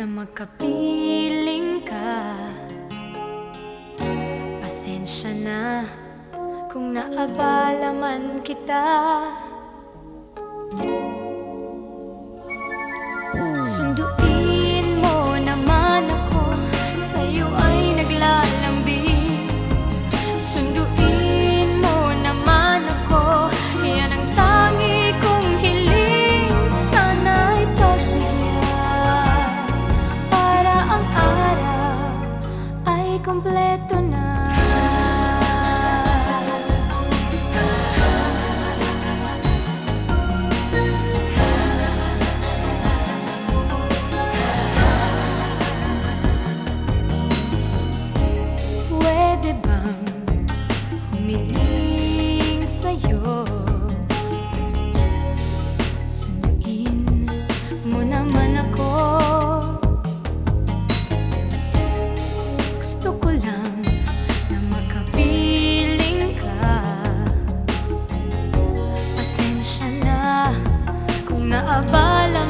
na magkapiling ka. Pasensya na kung naabala man kita. Sunduin mo naman ako, sa'yo ay naglalambing. Sunduin mo naman ako, yan ang tangi kong hiling. Sana'y pagbigyan para ang araw ay kompleto na. Pwede bang humiling sa'yo? Sunduin mo naman ako. Gusto ko lang na makapiling ka. Pasensya na kung naabala